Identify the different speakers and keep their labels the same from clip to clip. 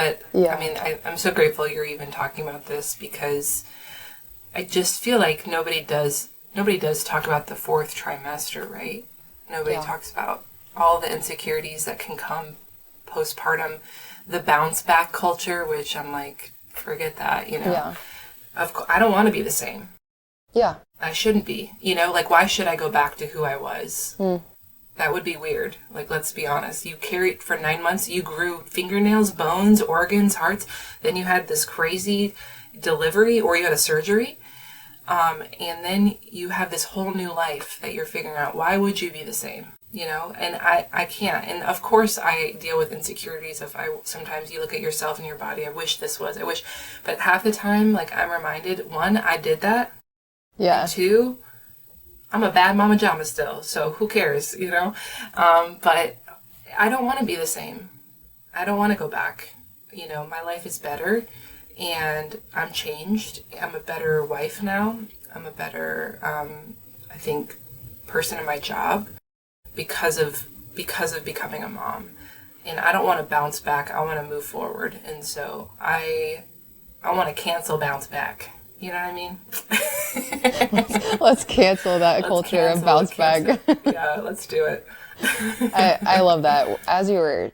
Speaker 1: But
Speaker 2: Yeah.
Speaker 1: I mean, I'm so grateful you're even talking about this, because I just feel like nobody does talk about the fourth trimester, right? Nobody talks about all the insecurities that can come postpartum, the bounce back culture, which I'm like, forget that, you know.
Speaker 2: Yeah.
Speaker 1: I don't want to be the same.
Speaker 2: Yeah.
Speaker 1: I shouldn't be, you know, like, why should I go back to who I was?
Speaker 2: Mm.
Speaker 1: That would be weird. Like, let's be honest. You carried for 9 months, you grew fingernails, bones, organs, hearts. Then you had this crazy delivery, or you had a surgery. And then you have this whole new life that you're figuring out. Why would you be the same? You know, and I can't. And of course I deal with insecurities of, sometimes you look at yourself and your body, I wish this was, but half the time, like, I'm reminded, one, I did that.
Speaker 2: Yeah.
Speaker 1: And two, I'm a bad mama jama still, so who cares, you know? But I don't want to be the same. I don't want to go back. You know, my life is better, and I'm changed. I'm a better wife now. I'm a better, I think, person in my job because of becoming a mom. And I don't want to bounce back. I want to move forward. And so I want to cancel bounce back. You know what I mean?
Speaker 2: Let's cancel that culture of bounce back.
Speaker 1: Yeah, let's do it.
Speaker 2: I love that. As you were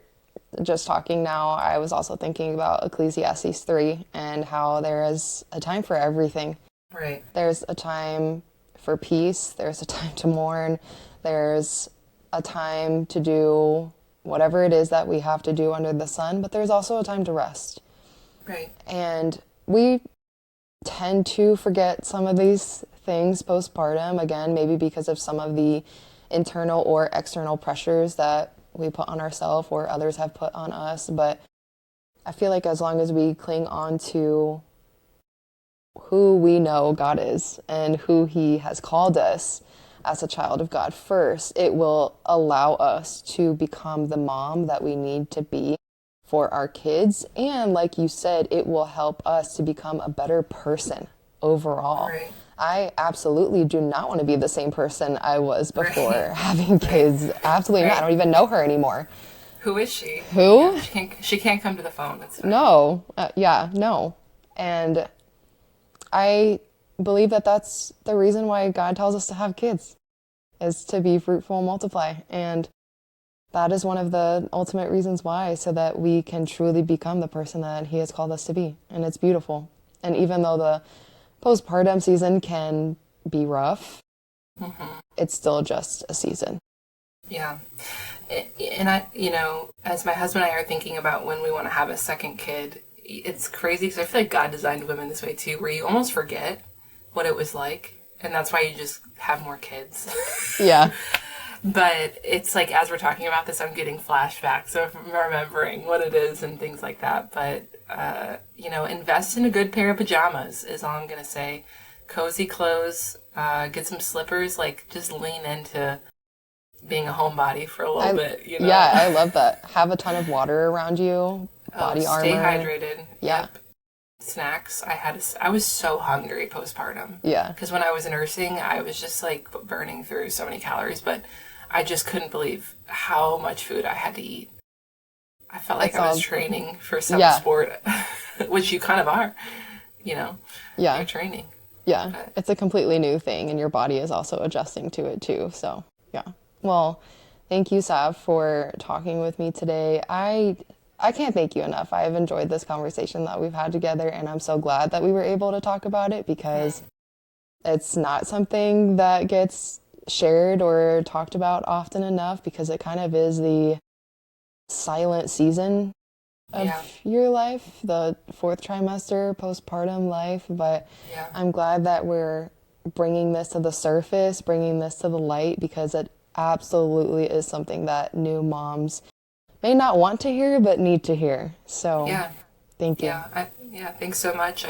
Speaker 2: just talking now, I was also thinking about Ecclesiastes 3 and how there is a time for everything.
Speaker 1: Right.
Speaker 2: There's a time for peace. There's a time to mourn. There's a time to do whatever it is that we have to do under the sun, but there's also a time to rest.
Speaker 1: Right.
Speaker 2: And we tend to forget some of these things postpartum, again, maybe because of some of the internal or external pressures that we put on ourselves or others have put on us. But I feel like as long as we cling on to who we know God is and who he has called us as a child of God first, it will allow us to become the mom that we need to be for our kids. And like you said, it will help us to become a better person overall.
Speaker 1: Right.
Speaker 2: I absolutely do not want to be the same person I was before having kids. Absolutely not. I don't even know her anymore.
Speaker 1: Who is she?
Speaker 2: Who?
Speaker 1: Yeah, she can't come to the phone. That's fine.
Speaker 2: No. No. And I believe that that's the reason why God tells us to have kids, is to be fruitful and multiply. And that is one of the ultimate reasons why, so that we can truly become the person that he has called us to be. And it's beautiful. And even though the postpartum season can be rough, it's still just a season.
Speaker 1: Yeah. And I, you know, as my husband and I are thinking about when we want to have a second kid, it's crazy because I feel like God designed women this way too, where you almost forget what it was like. And that's why you just have more kids.
Speaker 2: Yeah.
Speaker 1: But it's like, as we're talking about this, I'm getting flashbacks of remembering what it is and things like that. But, you know, invest in a good pair of pajamas is all I'm going to say. Cozy clothes, get some slippers, like, just lean into being a homebody for a little bit, you know?
Speaker 2: Yeah, I love that. Have a ton of water around you, body armor.
Speaker 1: Stay hydrated.
Speaker 2: Yeah.
Speaker 1: Yep. Snacks. I was so hungry postpartum.
Speaker 2: Yeah.
Speaker 1: Because when I was nursing, I was just like burning through so many calories, but I just couldn't believe how much food I had to eat. I felt like I was training for some sport, which you kind of are, you know?
Speaker 2: Yeah.
Speaker 1: You're training.
Speaker 2: Yeah.
Speaker 1: But
Speaker 2: it's a completely new thing, and your body is also adjusting to it too. So, yeah. Well, thank you, Sav, for talking with me today. I can't thank you enough. I've enjoyed this conversation that we've had together, and I'm so glad that we were able to talk about it, because it's not something that gets shared or talked about often enough, because it kind of is the silent season of your life, the fourth trimester postpartum life. But I'm glad that we're bringing this to the surface, bringing this to the light, because it absolutely is something that new moms may not want to hear but need to hear. So thank you.
Speaker 1: Thanks so much.